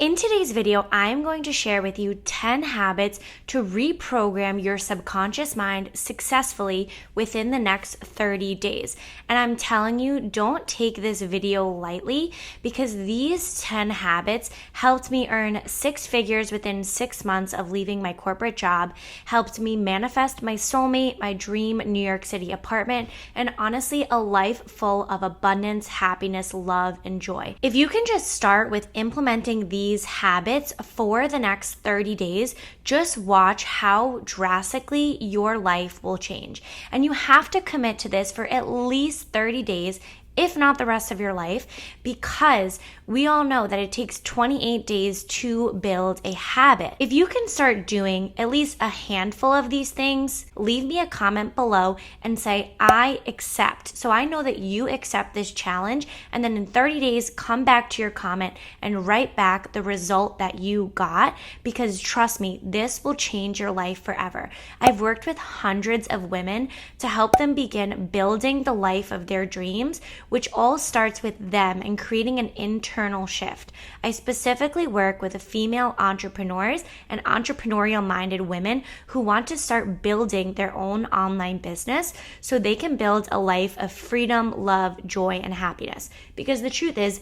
In today's video, I'm going to share with you 10 habits to reprogram your subconscious mind successfully within the next 30 days. And I'm telling you, don't take this video lightly because these 10 habits helped me earn 6 figures within 6 months of leaving my corporate job, helped me manifest my soulmate, my dream New York City apartment, and honestly, a life full of abundance, happiness, love, and joy. If you can just start with implementing these habits for the next 30 days, just watch how drastically your life will change. And you have to commit to this for at least 30 days, if not the rest of your life, because we all know that it takes 28 days to build a habit. If you can start doing at least a handful of these things, leave me a comment below and say, I accept. So I know that you accept this challenge, and then in 30 days, come back to your comment and write back the result that you got, because trust me, this will change your life forever. I've worked with hundreds of women to help them begin building the life of their dreams, which all starts with them and creating an internal shift. I specifically work with female entrepreneurs and entrepreneurial-minded women who want to start building their own online business so they can build a life of freedom, love, joy, and happiness. Because the truth is,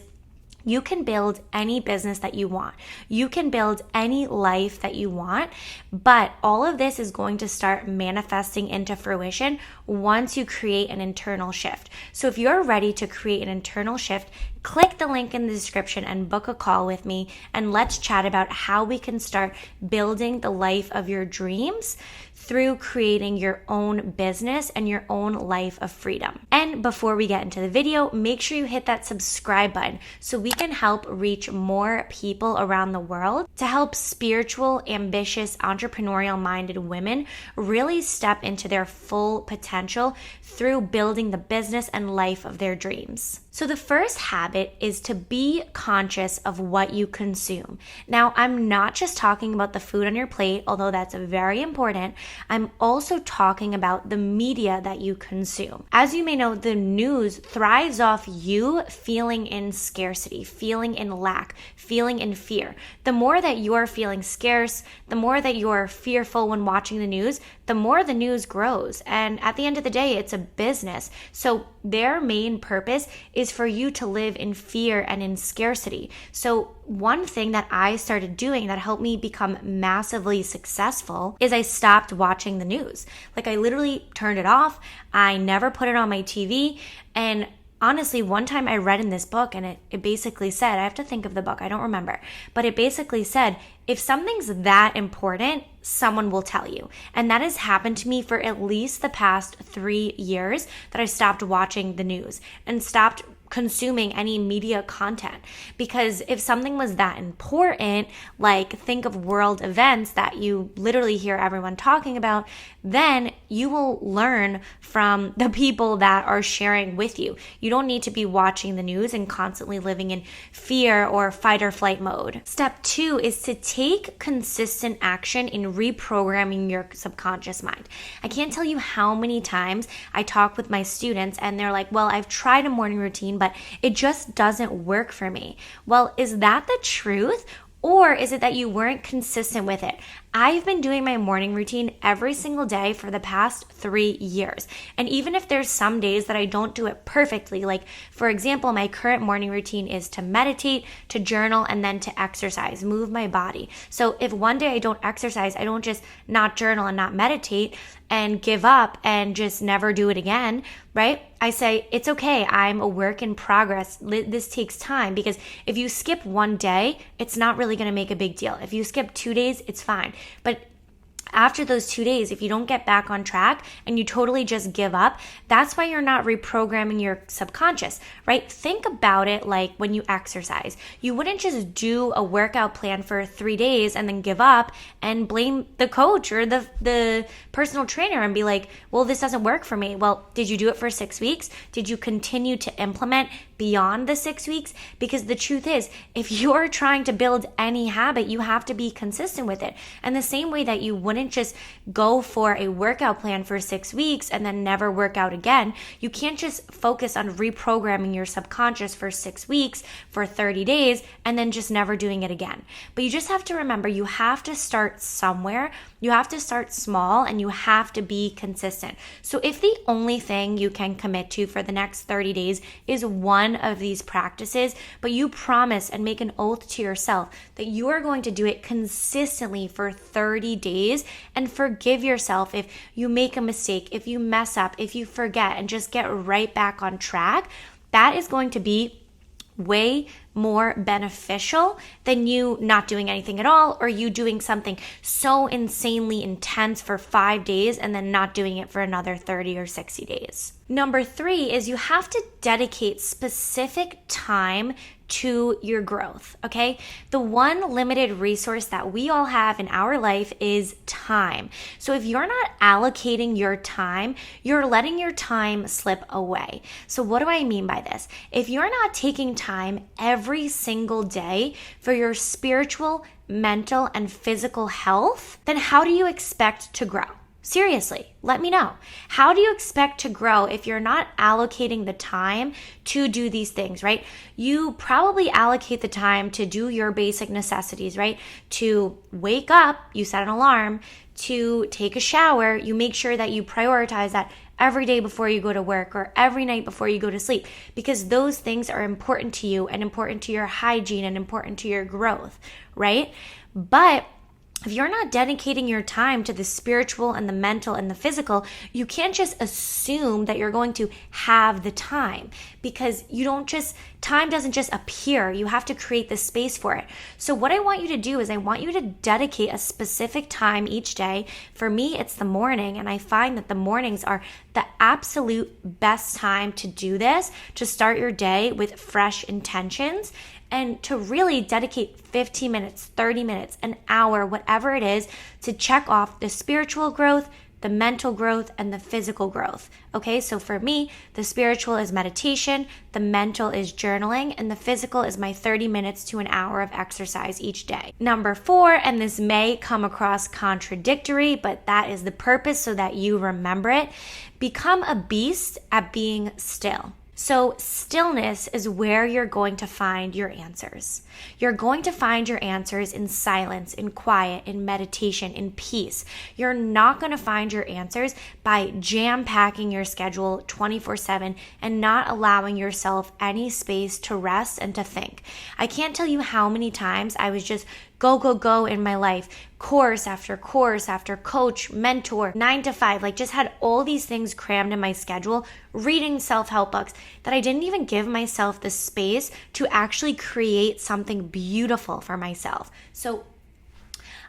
you can build any business that you want. You can build any life that you want, but all of this is going to start manifesting into fruition once you create an internal shift. So if you're ready to create an internal shift, click the link in the description and book a call with me, and let's chat about how we can start building the life of your dreams through creating your own business and your own life of freedom. And before we get into the video, make sure you hit that subscribe button so we can help reach more people around the world, to help spiritual, ambitious, entrepreneurial-minded women really step into their full potential through building the business and life of their dreams. So the first habit is to be conscious of what you consume. Now, I'm not just talking about the food on your plate, although that's very important. I'm also talking about the media that you consume. As you may know, the news thrives off you feeling in scarcity, feeling in lack, feeling in fear. The more that you're feeling scarce, the more that you're fearful when watching the news, the more the news grows. And at the end of the day, it's a business. So their main purpose is for you to live in fear and in scarcity. So one thing that I started doing that helped me become massively successful is I stopped watching the news. Like, I literally turned it off. I never put it on my TV. And honestly, one time I read in this book, and it basically said, I have to think of the book, I don't remember, but it basically said, if something's that important, someone will tell you. And that has happened to me for at least the past 3 years, that I stopped watching the news and stopped consuming any media content. Because if something was that important, like think of world events that you literally hear everyone talking about, then you will learn from the people that are sharing with you. You don't need to be watching the news and constantly living in fear or fight or flight mode. Step 2 is to take consistent action in reprogramming your subconscious mind. I can't tell you how many times I talk with my students and they're like, well, I've tried a morning routine, but it just doesn't work for me. Well, is that the truth? Or is it that you weren't consistent with it? I've been doing my morning routine every single day for the past 3 years. And even if there's some days that I don't do it perfectly, like for example, my current morning routine is to meditate, to journal, and then to exercise, move my body. So if one day I don't exercise, I don't just not journal and not meditate and give up and just never do it again, right? I say, it's okay, I'm a work in progress. This takes time, because if you skip one day, it's not really gonna make a big deal. If you skip 2 days, it's fine. But after those 2 days, if you don't get back on track and you totally just give up, that's why you're not reprogramming your subconscious, right? Think about it like when you exercise. You wouldn't just do a workout plan for 3 days and then give up and blame the coach or the personal trainer and be like, well, this doesn't work for me. Well, did you do it for 6 weeks? Did you continue to implement beyond the 6 weeks, because the truth is, if you're trying to build any habit, you have to be consistent with it. And the same way that you wouldn't just go for a workout plan for 6 weeks and then never work out again, you can't just focus on reprogramming your subconscious for 6 weeks, for 30 days, and then just never doing it again. But you just have to remember, you have to start somewhere. You have to start small and you have to be consistent. So if the only thing you can commit to for the next 30 days is one of these practices, but you promise and make an oath to yourself that you are going to do it consistently for 30 days, and forgive yourself if you make a mistake, if you mess up, if you forget, and just get right back on track, that is going to be way more beneficial than you not doing anything at all, or you doing something so insanely intense for 5 days and then not doing it for another 30 or 60 days. Number 3 is you have to dedicate specific time to your growth, okay? The one limited resource that we all have in our life is time. So if you're not allocating your time, you're letting your time slip away. So what do I mean by this? If you're not taking time every single day for your spiritual, mental, and physical health, then how do you expect to grow? Seriously, let me know. How do you expect to grow if you're not allocating the time to do these things, right? You probably allocate the time to do your basic necessities, right? To wake up, you set an alarm. To take a shower, you make sure that you prioritize that every day before you go to work or every night before you go to sleep, because those things are important to you and important to your hygiene and important to your growth, right? But if you're not dedicating your time to the spiritual and the mental and the physical, you can't just assume that you're going to have the time, because time doesn't just appear. You have to create the space for it. So what I want you to do is I want you to dedicate a specific time each day. For me, it's the morning, and I find that the mornings are the absolute best time to do this, to start your day with fresh intentions, and to really dedicate 15 minutes, 30 minutes, an hour, whatever it is, to check off the spiritual growth, the mental growth, and the physical growth. Okay, so for me, the spiritual is meditation, the mental is journaling, and the physical is my 30 minutes to an hour of exercise each day. Number 4, and this may come across contradictory, but that is the purpose so that you remember it, become a beast at being still. So stillness is where you're going to find your answers. You're going to find your answers in silence, in quiet, in meditation, in peace. You're not going to find your answers by jam-packing your schedule 24/7 and not allowing yourself any space to rest and to think. I can't tell you how many times I was just go in my life, course after coach, mentor, 9 to 5, like just had all these things crammed in my schedule, reading self-help books, that I didn't even give myself the space to actually create something beautiful for myself. So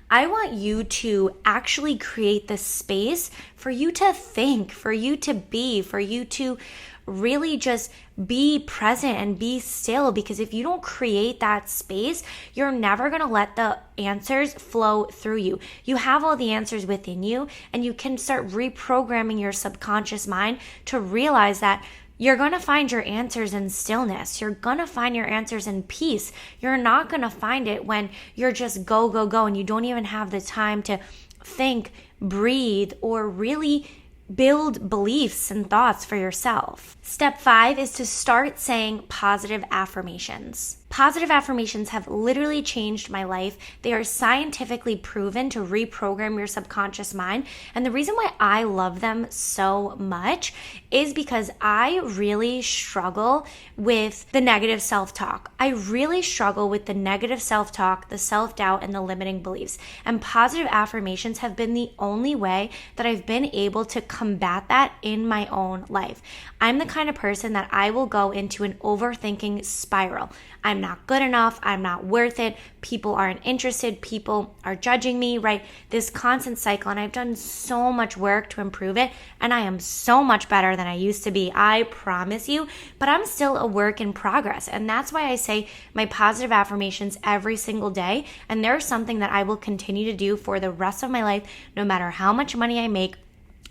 I want you to actually create the space for you to think, for you to be, for you to really just be present and be still, because if you don't create that space, you're never going to let the answers flow through you. You have all the answers within you, and you can start reprogramming your subconscious mind to realize that you're going to find your answers in stillness. You're going to find your answers in peace. You're not going to find it when you're just go, and you don't even have the time to think, breathe, or really build beliefs and thoughts for yourself. Step 5 is to start saying positive affirmations. Positive affirmations have literally changed my life. They are scientifically proven to reprogram your subconscious mind. And the reason why I love them so much is because I really struggle with the negative self-talk. I really struggle with the negative self-talk, the self-doubt, and the limiting beliefs. And positive affirmations have been the only way that I've been able to combat that in my own life. I'm the kind of person that I will go into an overthinking spiral. I'm not good enough. I'm not worth it. People aren't interested. People are judging me, right? This constant cycle. And I've done so much work to improve it. And I am so much better than I used to be. I promise you. But I'm still a work in progress. And that's why I say my positive affirmations every single day. And they're something that I will continue to do for the rest of my life, no matter how much money I make,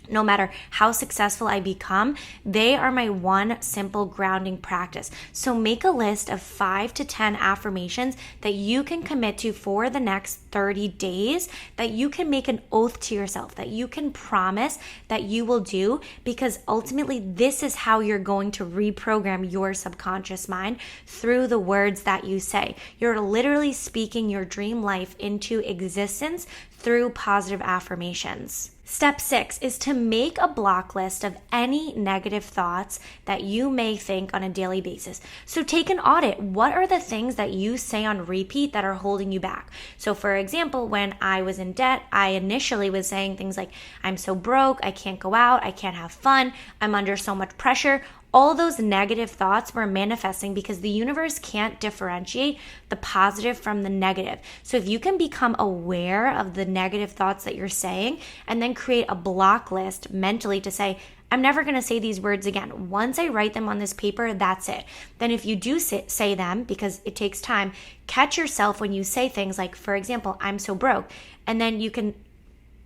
no matter how successful I become, they are my one simple grounding practice. So make a list of 5 to 10 affirmations that you can commit to for the next 30 days, that you can make an oath to yourself, that you can promise that you will do, because ultimately this is how you're going to reprogram your subconscious mind through the words that you say. You're literally speaking your dream life into existence through positive affirmations. Step 6 is to make a block list of any negative thoughts that you may think on a daily basis. So take an audit. What are the things that you say on repeat that are holding you back? So for example, when I was in debt, I initially was saying things like, I'm so broke, I can't go out, I can't have fun, I'm under so much pressure. All those negative thoughts were manifesting because the universe can't differentiate the positive from the negative. So if you can become aware of the negative thoughts that you're saying and then create a block list mentally to say, I'm never going to say these words again. Once I write them on this paper, that's it. Then if you do say them, because it takes time, catch yourself when you say things like, for example, I'm so broke. And then you can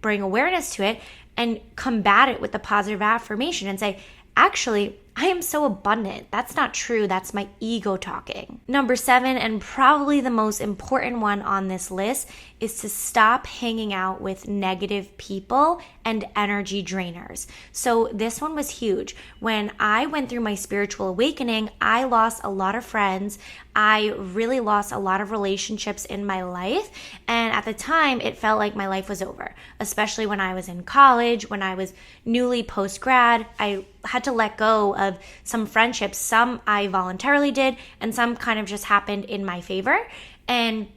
bring awareness to it and combat it with the positive affirmation and say, actually, I am so abundant. That's not true. That's my ego talking. Number 7, and probably the most important one on this list, is to stop hanging out with negative people and energy drainers. So this one was huge. When I went through my spiritual awakening, I lost a lot of friends. I really lost a lot of relationships in my life. And at the time, it felt like my life was over, especially when I was in college, when I was newly post-grad. I had to let go of some friendships. Some I voluntarily did, and some kind of just happened in my favor. And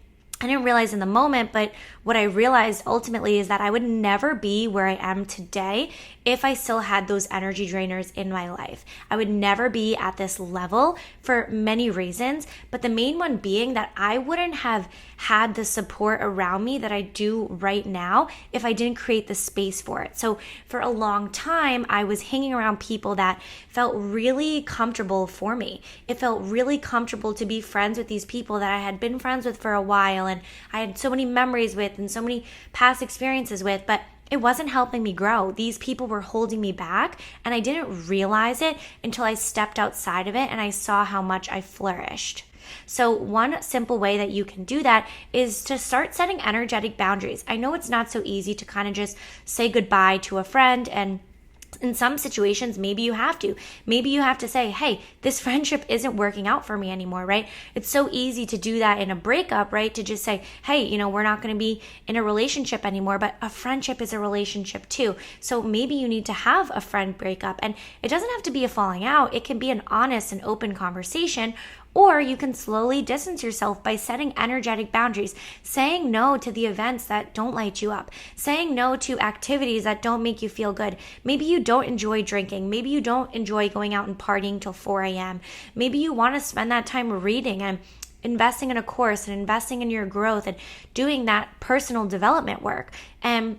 I didn't realize in the moment, but what I realized ultimately is that I would never be where I am today if I still had those energy drainers in my life. I would never be at this level for many reasons, but the main one being that I wouldn't have had the support around me that I do right now if I didn't create the space for it. So for a long time, I was hanging around people that felt really comfortable for me. It felt really comfortable to be friends with these people that I had been friends with for a while, and I had so many memories with and so many past experiences with, but it wasn't helping me grow. These people were holding me back, and I didn't realize it until I stepped outside of it and I saw how much I flourished. So one simple way that you can do that is to start setting energetic boundaries. I know it's not so easy to kind of just say goodbye to a friend, and in some situations, maybe you have to. Maybe you have to say, hey, this friendship isn't working out for me anymore, right? It's so easy to do that in a breakup, right? To just say, hey, we're not going to be in a relationship anymore, but a friendship is a relationship too. So maybe you need to have a friend breakup, and it doesn't have to be a falling out. It can be an honest and open conversation. Or you can slowly distance yourself by setting energetic boundaries, saying no to the events that don't light you up, saying no to activities that don't make you feel good. Maybe you don't enjoy drinking. Maybe you don't enjoy going out and partying till 4 a.m. Maybe you want to spend that time reading and investing in a course and investing in your growth and doing that personal development work. And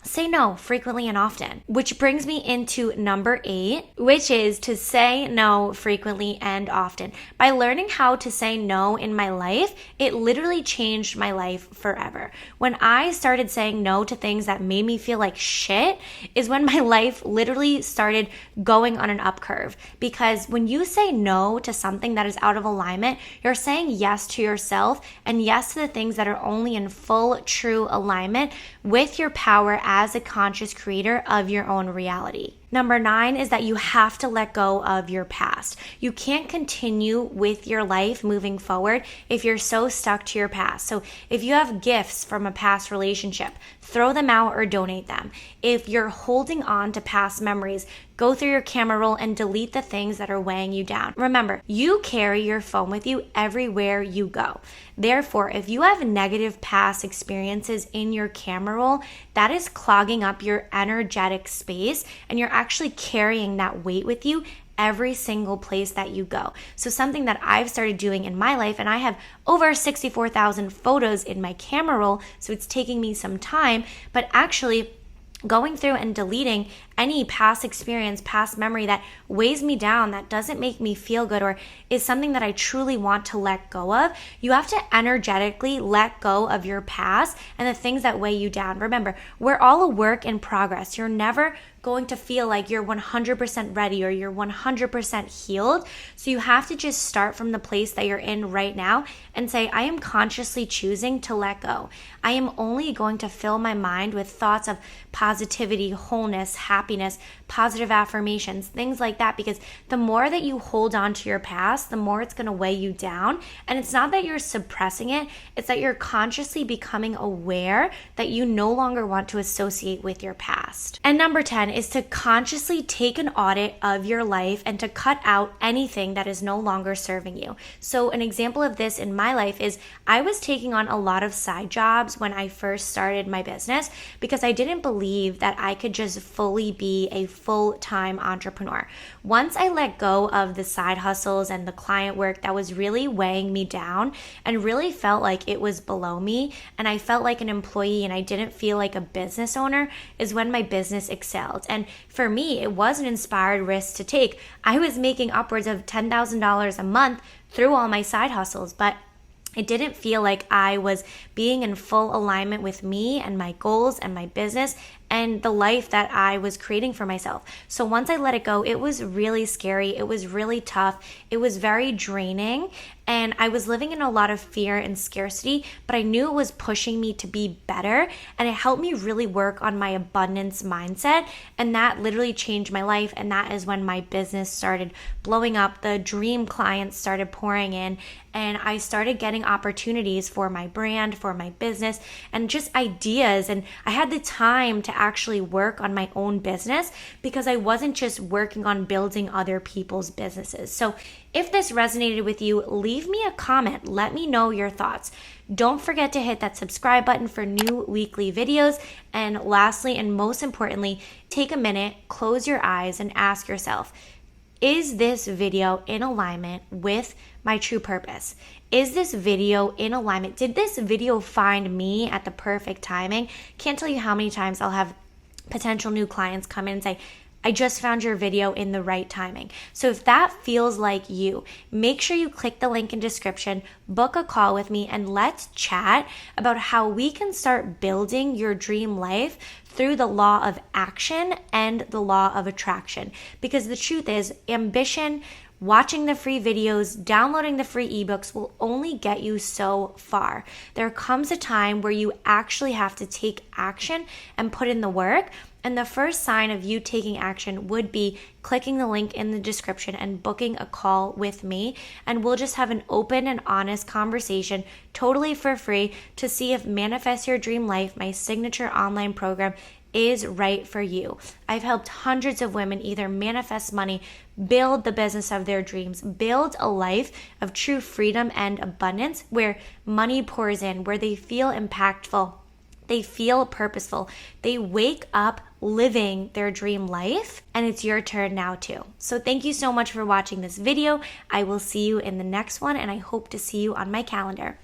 say no frequently and often, which brings me into number 8, which is to say no frequently and often. By learning how to say no in my life, it literally changed my life forever. When I started saying no to things that made me feel like shit is when my life literally started going on an up curve. Because when you say no to something that is out of alignment, you're saying yes to yourself and yes to the things that are only in full, true alignment with your power as a conscious creator of your own reality. Number 9 is that you have to let go of your past. You can't continue with your life moving forward if you're so stuck to your past. So if you have gifts from a past relationship, throw them out or donate them. If you're holding on to past memories, go through your camera roll and delete the things that are weighing you down. Remember, you carry your phone with you everywhere you go. Therefore, if you have negative past experiences in your camera roll, that is clogging up your energetic space, and you're actually carrying that weight with you every single place that you go. So something that I've started doing in my life, and I have over 64,000 photos in my camera roll, so it's taking me some time, but actually going through and deleting any past experience, past memory that weighs me down, that doesn't make me feel good, or is something that I truly want to let go of. You have to energetically let go of your past and the things that weigh you down. Remember, we're all a work in progress. You're never going to feel like you're 100% ready or you're 100% healed. So you have to just start from the place that you're in right now and say, I am consciously choosing to let go. I am only going to fill my mind with thoughts of positivity, wholeness, happiness, positive affirmations, things like that, because the more that you hold on to your past, the more it's going to weigh you down. And it's not that you're suppressing it, it's that you're consciously becoming aware that you no longer want to associate with your past. And number 10 is to consciously take an audit of your life and to cut out anything that is no longer serving you. So an example of this in my life is I was taking on a lot of side jobs when I first started my business because I didn't believe that I could just fully be a full-time entrepreneur. Once I let go of the side hustles and the client work that was really weighing me down and really felt like it was below me, and I felt like an employee and I didn't feel like a business owner, is when my business excelled. And for me, it was an inspired risk to take. I was making upwards of $10,000 a month through all my side hustles, but it didn't feel like I was being in full alignment with me and my goals and my business and the life that I was creating for myself. So once I let it go, it was really scary. It was really tough. It was very draining. And I was living in a lot of fear and scarcity, but I knew it was pushing me to be better. And it helped me really work on my abundance mindset. And that literally changed my life. And that is when my business started blowing up. The dream clients started pouring in. And I started getting opportunities for my brand, for my business, and just ideas. And I had the time to actually work on my own business because I wasn't just working on building other people's businesses. So if this resonated with you, leave me a comment. Let me know your thoughts. Don't forget to hit that subscribe button for new weekly videos. And lastly, and most importantly, take a minute, close your eyes, and ask yourself, is this video in alignment with my true purpose? Is this video in alignment? Did this video find me at the perfect timing? Can't tell you how many times I'll have potential new clients come in and say, I just found your video in the right timing. So if that feels like you, make sure you click the link in description, book a call with me, and let's chat about how we can start building your dream life through the law of action and the law of attraction. Because the truth is, ambition, watching the free videos, downloading the free ebooks will only get you so far. There comes a time where you actually have to take action and put in the work. And the first sign of you taking action would be clicking the link in the description and booking a call with me. And we'll just have an open and honest conversation totally for free to see if Manifest Your Dream Life, my signature online program, is right for you. I've helped hundreds of women either manifest money, build the business of their dreams, build a life of true freedom and abundance where money pours in, where they feel impactful, they feel purposeful, they wake up living their dream life, and it's your turn now too. So thank you so much for watching this video. I will see you in the next one, and I hope to see you on my calendar.